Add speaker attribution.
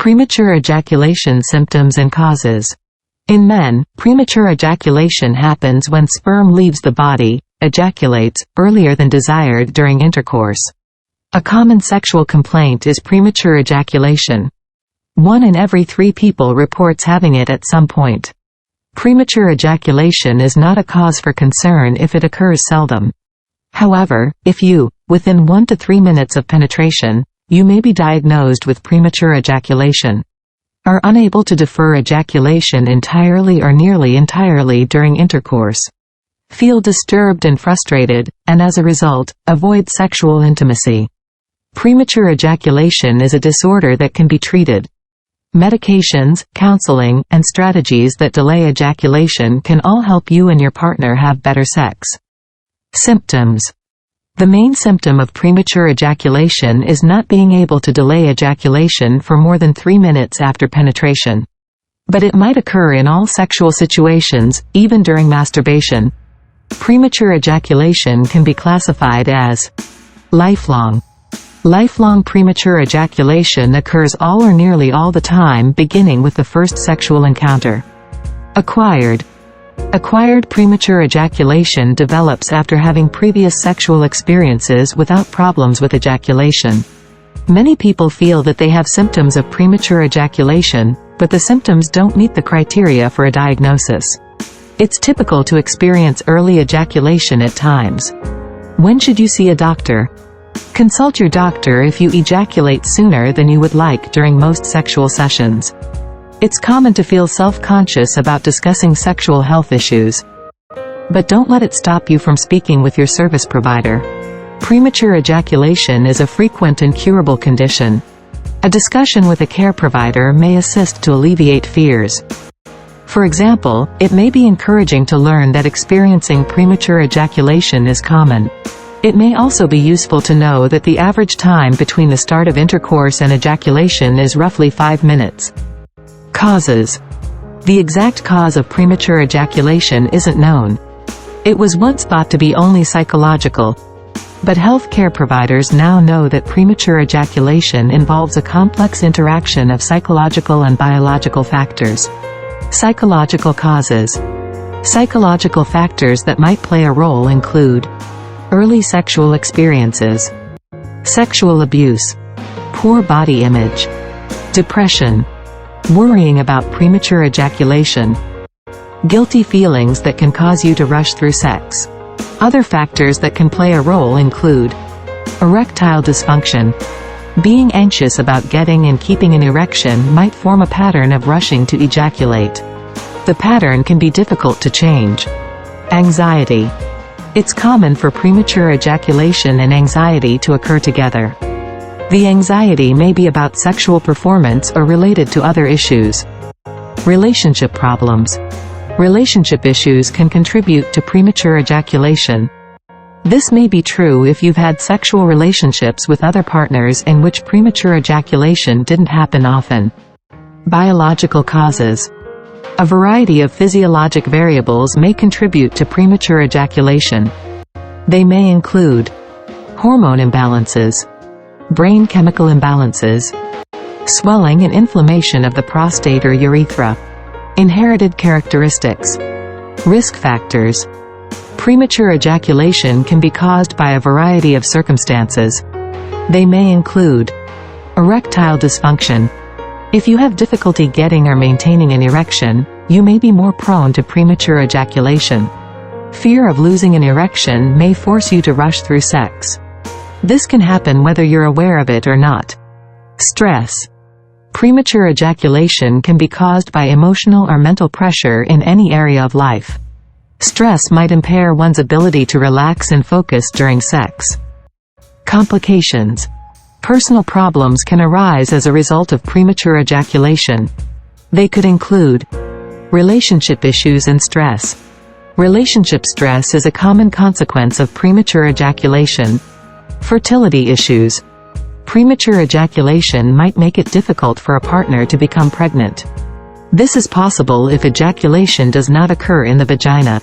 Speaker 1: Premature ejaculation symptoms and causes. In men, premature ejaculation happens when sperm leaves the body, ejaculates, earlier than desired during intercourse. A common sexual complaint is premature ejaculation. 1 in every 3 people reports having it at some point. Premature ejaculation is not a cause for concern if it occurs seldom. However, if you, within 1 to 3 minutes of penetration, you may be diagnosed with premature ejaculation. Are unable to defer ejaculation entirely or nearly entirely during intercourse. Feel disturbed and frustrated, and as a result, avoid sexual intimacy. Premature ejaculation is a disorder that can be treated. Medications, counseling, and strategies that delay ejaculation can all help you and your partner have better sex. Symptoms. The main symptom of premature ejaculation is not being able to delay ejaculation for more than 3 minutes after penetration. But it might occur in all sexual situations, even during masturbation. Premature ejaculation can be classified as lifelong. Lifelong premature ejaculation occurs all or nearly all the time, beginning with the first sexual encounter. Acquired. Acquired premature ejaculation develops after having previous sexual experiences without problems with ejaculation. Many people feel that they have symptoms of premature ejaculation, but the symptoms don't meet the criteria for a diagnosis. It's typical to experience early ejaculation at times. When should you see a doctor? Consult your doctor if you ejaculate sooner than you would like during most sexual sessions. It's common to feel self-conscious about discussing sexual health issues. But don't let it stop you from speaking with your service provider. Premature ejaculation is a frequent and curable condition. A discussion with a care provider may assist to alleviate fears. For example, it may be encouraging to learn that experiencing premature ejaculation is common. It may also be useful to know that the average time between the start of intercourse and ejaculation is roughly 5 minutes. Causes. The exact cause of premature ejaculation isn't known. It was once thought to be only psychological. But health care providers now know that premature ejaculation involves a complex interaction of psychological and biological factors. Psychological causes. Psychological factors that might play a role include early sexual experiences, sexual abuse, poor body image, depression, worrying about premature ejaculation, guilty feelings that can cause you to rush through sex. Other factors that can play a role include erectile dysfunction. Being anxious about getting and keeping an erection might form a pattern of rushing to ejaculate. The pattern can be difficult to change. Anxiety. It's common for premature ejaculation and anxiety to occur together. The anxiety may be about sexual performance or related to other issues. Relationship problems. Relationship issues can contribute to premature ejaculation. This may be true if you've had sexual relationships with other partners in which premature ejaculation didn't happen often. Biological causes. A variety of physiologic variables may contribute to premature ejaculation. They may include hormone imbalances, brain chemical imbalances, swelling and inflammation of the prostate or urethra, inherited characteristics, risk factors. Premature ejaculation can be caused by a variety of circumstances. They may include erectile dysfunction. If you have difficulty getting or maintaining an erection, you may be more prone to premature ejaculation. Fear of losing an erection may force you to rush through sex. This can happen whether you're aware of it or not. Stress. Premature ejaculation can be caused by emotional or mental pressure in any area of life. Stress might impair one's ability to relax and focus during sex. Complications. Personal problems can arise as a result of premature ejaculation. They could include relationship issues and stress. Relationship stress is a common consequence of premature ejaculation. Fertility issues. Premature ejaculation might make it difficult for a partner to become pregnant. This is possible if ejaculation does not occur in the vagina.